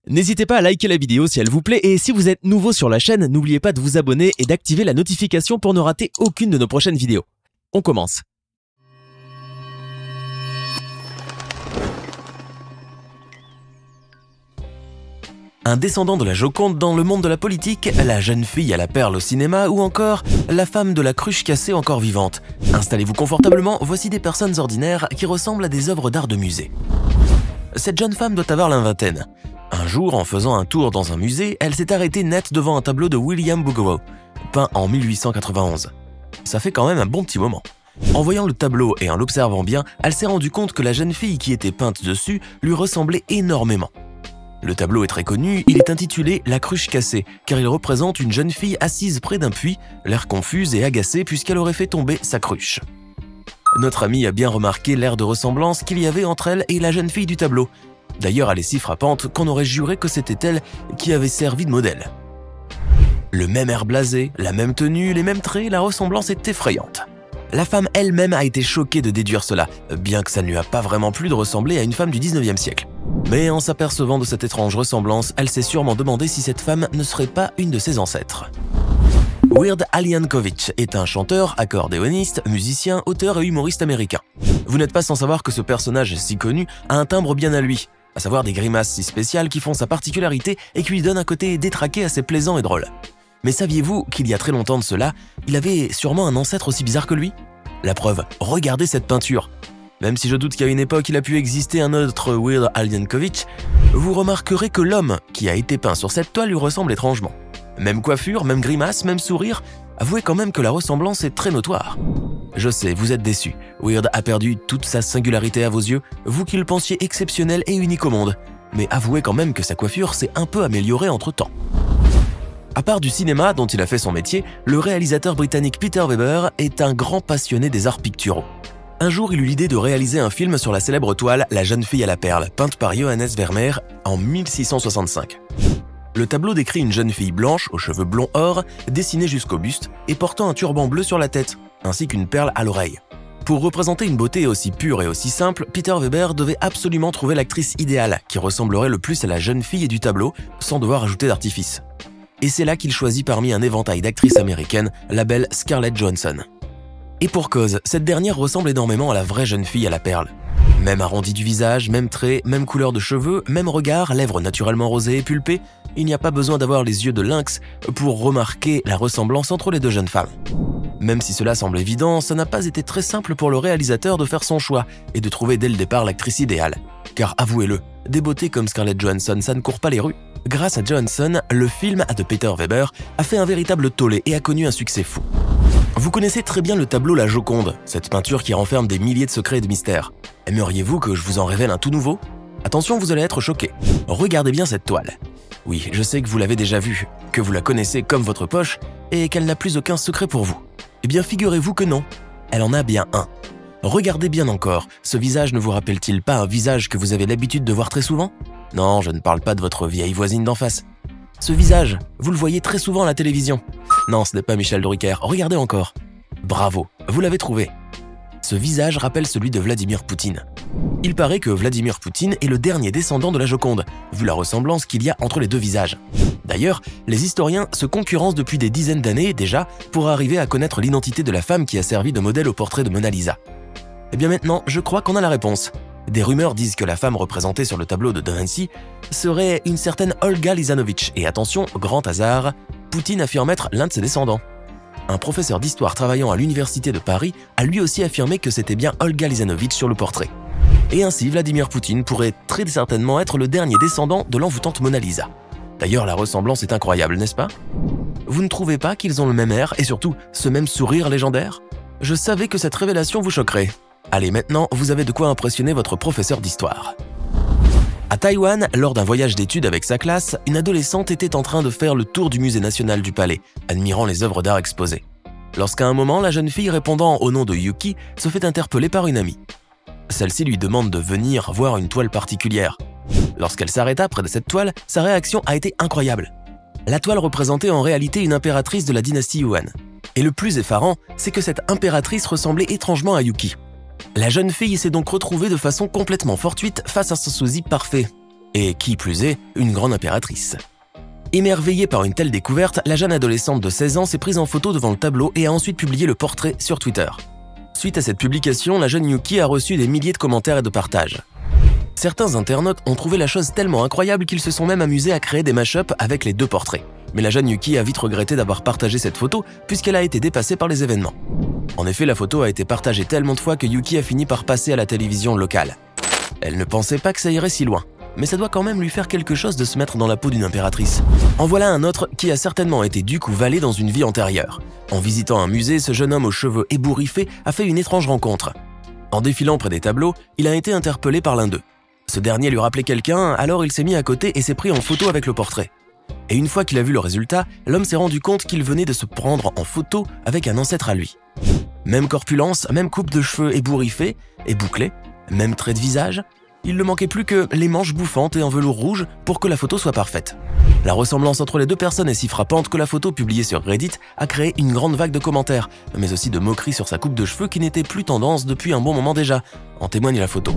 N'hésitez pas à liker la vidéo si elle vous plaît et si vous êtes nouveau sur la chaîne, n'oubliez pas de vous abonner et d'activer la notification pour ne rater aucune de nos prochaines vidéos. On commence. Un descendant de la Joconde dans le monde de la politique, la jeune fille à la perle au cinéma ou encore la femme de la cruche cassée encore vivante. Installez-vous confortablement, voici des personnes ordinaires qui ressemblent à des œuvres d'art de musée. Cette jeune femme doit avoir la vingtaine. Un jour, en faisant un tour dans un musée, elle s'est arrêtée net devant un tableau de William Bouguereau, peint en 1891. Ça fait quand même un bon petit moment. En voyant le tableau et en l'observant bien, elle s'est rendue compte que la jeune fille qui était peinte dessus lui ressemblait énormément. Le tableau est très connu, il est intitulé « La cruche cassée » car il représente une jeune fille assise près d'un puits, l'air confuse et agacée puisqu'elle aurait fait tomber sa cruche. Notre amie a bien remarqué l'air de ressemblance qu'il y avait entre elle et la jeune fille du tableau. D'ailleurs, elle est si frappante qu'on aurait juré que c'était elle qui avait servi de modèle. Le même air blasé, la même tenue, les mêmes traits, la ressemblance est effrayante. La femme elle-même a été choquée de déduire cela, bien que ça ne lui a pas vraiment plu de ressembler à une femme du 19e siècle. Mais en s'apercevant de cette étrange ressemblance, elle s'est sûrement demandé si cette femme ne serait pas une de ses ancêtres. Weird Al Yankovic est un chanteur, accordéoniste, musicien, auteur et humoriste américain. Vous n'êtes pas sans savoir que ce personnage si connu a un timbre bien à lui, à savoir des grimaces si spéciales qui font sa particularité et qui lui donnent un côté détraqué assez plaisant et drôle. Mais saviez-vous qu'il y a très longtemps de cela, il avait sûrement un ancêtre aussi bizarre que lui? La preuve, regardez cette peinture. Même si je doute qu'à une époque il a pu exister un autre Weird Al Yankovic, vous remarquerez que l'homme qui a été peint sur cette toile lui ressemble étrangement. Même coiffure, même grimace, même sourire, avouez quand même que la ressemblance est très notoire. Je sais, vous êtes déçus. Weird a perdu toute sa singularité à vos yeux, vous qui le pensiez exceptionnel et unique au monde. Mais avouez quand même que sa coiffure s'est un peu améliorée entre-temps. À part du cinéma dont il a fait son métier, le réalisateur britannique Peter Weber est un grand passionné des arts picturaux. Un jour, il eut l'idée de réaliser un film sur la célèbre toile La jeune fille à la perle, peinte par Johannes Vermeer en 1665. Le tableau décrit une jeune fille blanche, aux cheveux blonds or, dessinée jusqu'au buste et portant un turban bleu sur la tête, ainsi qu'une perle à l'oreille. Pour représenter une beauté aussi pure et aussi simple, Peter Weber devait absolument trouver l'actrice idéale, qui ressemblerait le plus à la jeune fille du tableau, sans devoir ajouter d'artifice. Et c'est là qu'il choisit parmi un éventail d'actrices américaines la belle Scarlett Johansson. Et pour cause, cette dernière ressemble énormément à la vraie jeune fille à la perle. Même arrondi du visage, même trait, même couleur de cheveux, même regard, lèvres naturellement rosées et pulpées, il n'y a pas besoin d'avoir les yeux de lynx pour remarquer la ressemblance entre les deux jeunes femmes. Même si cela semble évident, ça n'a pas été très simple pour le réalisateur de faire son choix et de trouver dès le départ l'actrice idéale. Car avouez-le, des beautés comme Scarlett Johansson, ça ne court pas les rues. Grâce à Johansson, le film de Peter Weber a fait un véritable tollé et a connu un succès fou. Vous connaissez très bien le tableau La Joconde, cette peinture qui renferme des milliers de secrets et de mystères. Aimeriez-vous que je vous en révèle un tout nouveau? Attention, vous allez être choqués. Regardez bien cette toile. Oui, je sais que vous l'avez déjà vue, que vous la connaissez comme votre poche et qu'elle n'a plus aucun secret pour vous. Eh bien, figurez-vous que non, elle en a bien un. Regardez bien encore, ce visage ne vous rappelle-t-il pas un visage que vous avez l'habitude de voir très souvent? Non, je ne parle pas de votre vieille voisine d'en face. Ce visage, vous le voyez très souvent à la télévision. Non, ce n'est pas Michel Drucker, regardez encore. Bravo, vous l'avez trouvé. Ce visage rappelle celui de Vladimir Poutine. Il paraît que Vladimir Poutine est le dernier descendant de la Joconde, vu la ressemblance qu'il y a entre les deux visages. D'ailleurs, les historiens se concurrencent depuis des dizaines d'années déjà pour arriver à connaître l'identité de la femme qui a servi de modèle au portrait de Mona Lisa. Et bien maintenant, je crois qu'on a la réponse. Des rumeurs disent que la femme représentée sur le tableau de Da Vinci serait une certaine Olga Lizanovitch. Et attention, grand hasard, Poutine affirme être l'un de ses descendants. Un professeur d'histoire travaillant à l'université de Paris a lui aussi affirmé que c'était bien Olga Lizanovitch sur le portrait. Et ainsi, Vladimir Poutine pourrait très certainement être le dernier descendant de l'envoûtante Mona Lisa. D'ailleurs, la ressemblance est incroyable, n'est-ce pas? Vous ne trouvez pas qu'ils ont le même air et surtout ce même sourire légendaire? Je savais que cette révélation vous choquerait. Allez, maintenant, vous avez de quoi impressionner votre professeur d'histoire. À Taïwan, lors d'un voyage d'études avec sa classe, une adolescente était en train de faire le tour du musée national du palais, admirant les œuvres d'art exposées. Lorsqu'à un moment, la jeune fille répondant au nom de Yuki se fait interpeller par une amie. Celle-ci lui demande de venir voir une toile particulière. Lorsqu'elle s'arrêta près de cette toile, sa réaction a été incroyable. La toile représentait en réalité une impératrice de la dynastie Yuan. Et le plus effarant, c'est que cette impératrice ressemblait étrangement à Yuki. La jeune fille s'est donc retrouvée de façon complètement fortuite face à son sosie parfait. Et qui plus est, une grande impératrice. Émerveillée par une telle découverte, la jeune adolescente de 16 ans s'est prise en photo devant le tableau et a ensuite publié le portrait sur Twitter. Suite à cette publication, la jeune Yuki a reçu des milliers de commentaires et de partages. Certains internautes ont trouvé la chose tellement incroyable qu'ils se sont même amusés à créer des mash-ups avec les deux portraits. Mais la jeune Yuki a vite regretté d'avoir partagé cette photo puisqu'elle a été dépassée par les événements. En effet, la photo a été partagée tellement de fois que Yuki a fini par passer à la télévision locale. Elle ne pensait pas que ça irait si loin. Mais ça doit quand même lui faire quelque chose de se mettre dans la peau d'une impératrice. En voilà un autre qui a certainement été duc ou valet dans une vie antérieure. En visitant un musée, ce jeune homme aux cheveux ébouriffés a fait une étrange rencontre. En défilant près des tableaux, il a été interpellé par l'un d'eux. Ce dernier lui rappelait quelqu'un, alors il s'est mis à côté et s'est pris en photo avec le portrait. Et une fois qu'il a vu le résultat, l'homme s'est rendu compte qu'il venait de se prendre en photo avec un ancêtre à lui. Même corpulence, même coupe de cheveux ébouriffée et bouclée, même trait de visage. Il ne manquait plus que les manches bouffantes et en velours rouge pour que la photo soit parfaite. La ressemblance entre les deux personnes est si frappante que la photo publiée sur Reddit a créé une grande vague de commentaires, mais aussi de moqueries sur sa coupe de cheveux qui n'était plus tendance depuis un bon moment déjà, en témoigne la photo.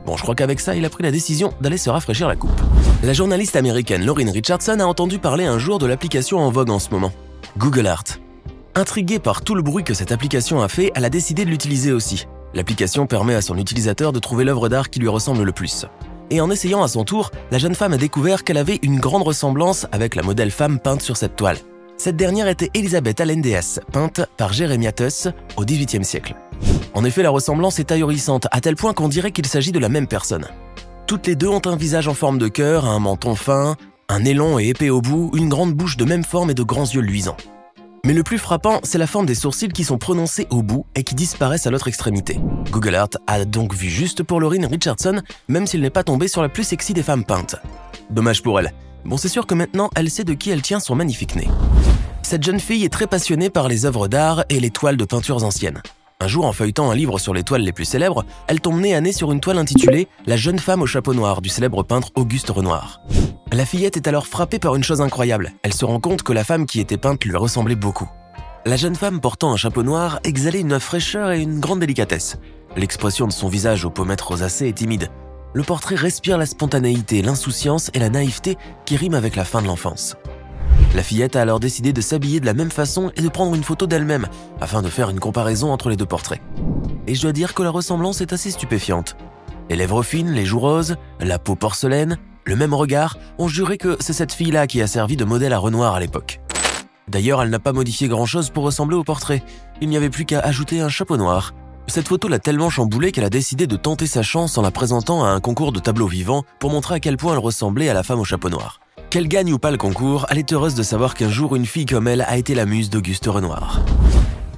Bon, je crois qu'avec ça, il a pris la décision d'aller se rafraîchir la coupe. La journaliste américaine Lauryn Richardson a entendu parler un jour de l'application en vogue en ce moment, Google Art. Intriguée par tout le bruit que cette application a fait, elle a décidé de l'utiliser aussi. L'application permet à son utilisateur de trouver l'œuvre d'art qui lui ressemble le plus. Et en essayant à son tour, la jeune femme a découvert qu'elle avait une grande ressemblance avec la modèle femme peinte sur cette toile. Cette dernière était Elisabeth Allen-Déas, peinte par Jeremiah Tuss au XVIIIe siècle. En effet, la ressemblance est ahurissante, à tel point qu'on dirait qu'il s'agit de la même personne. Toutes les deux ont un visage en forme de cœur, un menton fin, un nez long et épais au bout, une grande bouche de même forme et de grands yeux luisants. Mais le plus frappant, c'est la forme des sourcils qui sont prononcés au bout et qui disparaissent à l'autre extrémité. Google Art a donc vu juste pour Lauryn Richardson, même s'il n'est pas tombé sur la plus sexy des femmes peintes. Dommage pour elle. Bon, c'est sûr que maintenant, elle sait de qui elle tient son magnifique nez. Cette jeune fille est très passionnée par les œuvres d'art et les toiles de peintures anciennes. Un jour, en feuilletant un livre sur les toiles les plus célèbres, elle tombe nez à nez sur une toile intitulée « La jeune femme au chapeau noir » du célèbre peintre Auguste Renoir. La fillette est alors frappée par une chose incroyable. Elle se rend compte que la femme qui était peinte lui ressemblait beaucoup. La jeune femme portant un chapeau noir exhalait une fraîcheur et une grande délicatesse. L'expression de son visage aux pommettes rosacées est timide. Le portrait respire la spontanéité, l'insouciance et la naïveté qui riment avec la fin de l'enfance. La fillette a alors décidé de s'habiller de la même façon et de prendre une photo d'elle-même, afin de faire une comparaison entre les deux portraits. Et je dois dire que la ressemblance est assez stupéfiante. Les lèvres fines, les joues roses, la peau porcelaine, le même regard, on jurait que c'est cette fille-là qui a servi de modèle à Renoir à l'époque. D'ailleurs, elle n'a pas modifié grand-chose pour ressembler au portrait. Il n'y avait plus qu'à ajouter un chapeau noir. Cette photo l'a tellement chamboulée qu'elle a décidé de tenter sa chance en la présentant à un concours de tableaux vivants pour montrer à quel point elle ressemblait à la femme au chapeau noir. Qu'elle gagne ou pas le concours, elle est heureuse de savoir qu'un jour une fille comme elle a été la muse d'Auguste Renoir.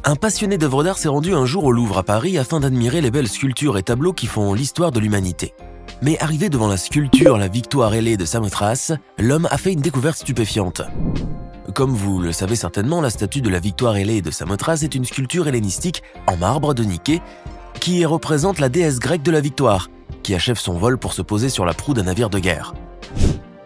Un passionné d'œuvres d'art s'est rendu un jour au Louvre à Paris afin d'admirer les belles sculptures et tableaux qui font l'histoire de l'humanité. Mais arrivé devant la sculpture La Victoire ailée de Samothrace, l'homme a fait une découverte stupéfiante. Comme vous le savez certainement, la statue de la Victoire ailée de Samothrace est une sculpture hellénistique en marbre de Niké qui représente la déesse grecque de la victoire, qui achève son vol pour se poser sur la proue d'un navire de guerre.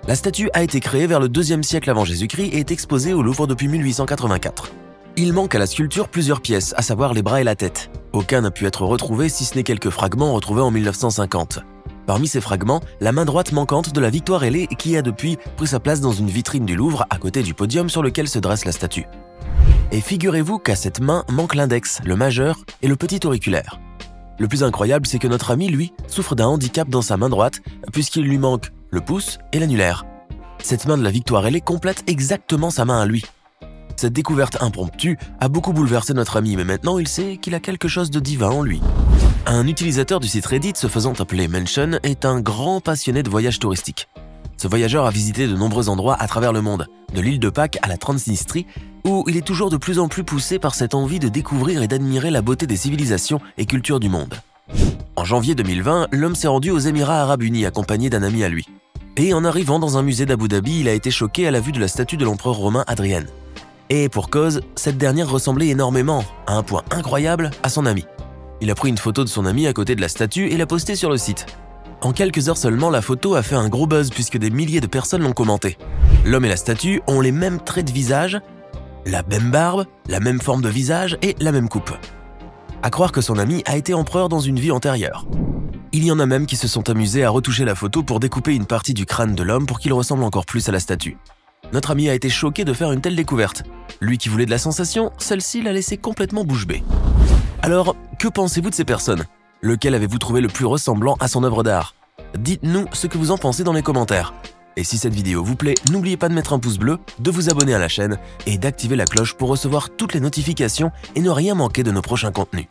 La statue a été créée vers le IIe siècle avant Jésus-Christ et est exposée au Louvre depuis 1884. Il manque à la sculpture plusieurs pièces, à savoir les bras et la tête. Aucun n'a pu être retrouvé si ce n'est quelques fragments retrouvés en 1950. Parmi ces fragments, la main droite manquante de la Victoire ailée qui a depuis pris sa place dans une vitrine du Louvre à côté du podium sur lequel se dresse la statue. Et figurez-vous qu'à cette main manque l'index, le majeur et le petit auriculaire. Le plus incroyable, c'est que notre ami, lui, souffre d'un handicap dans sa main droite puisqu'il lui manque le pouce et l'annulaire. Cette main de la Victoire ailée complète exactement sa main à lui. Cette découverte impromptue a beaucoup bouleversé notre ami, mais maintenant il sait qu'il a quelque chose de divin en lui. Un utilisateur du site Reddit se faisant appeler Mention est un grand passionné de voyages touristiques. Ce voyageur a visité de nombreux endroits à travers le monde, de l'île de Pâques à la Transnistrie, où il est toujours de plus en plus poussé par cette envie de découvrir et d'admirer la beauté des civilisations et cultures du monde. En janvier 2020, l'homme s'est rendu aux Émirats Arabes Unis accompagné d'un ami à lui. Et en arrivant dans un musée d'Abu Dhabi, il a été choqué à la vue de la statue de l'empereur romain Hadrien. Et pour cause, cette dernière ressemblait énormément, à un point incroyable, à son ami. Il a pris une photo de son ami à côté de la statue et l'a postée sur le site. En quelques heures seulement, la photo a fait un gros buzz puisque des milliers de personnes l'ont commenté. L'homme et la statue ont les mêmes traits de visage, la même barbe, la même forme de visage et la même coupe. À croire que son ami a été empereur dans une vie antérieure. Il y en a même qui se sont amusés à retoucher la photo pour découper une partie du crâne de l'homme pour qu'il ressemble encore plus à la statue. Notre ami a été choqué de faire une telle découverte. Lui qui voulait de la sensation, celle-ci l'a laissé complètement bouche bée. Alors, que pensez-vous de ces personnes? Lequel avez-vous trouvé le plus ressemblant à son œuvre d'art? Dites-nous ce que vous en pensez dans les commentaires. Et si cette vidéo vous plaît, n'oubliez pas de mettre un pouce bleu, de vous abonner à la chaîne et d'activer la cloche pour recevoir toutes les notifications et ne rien manquer de nos prochains contenus.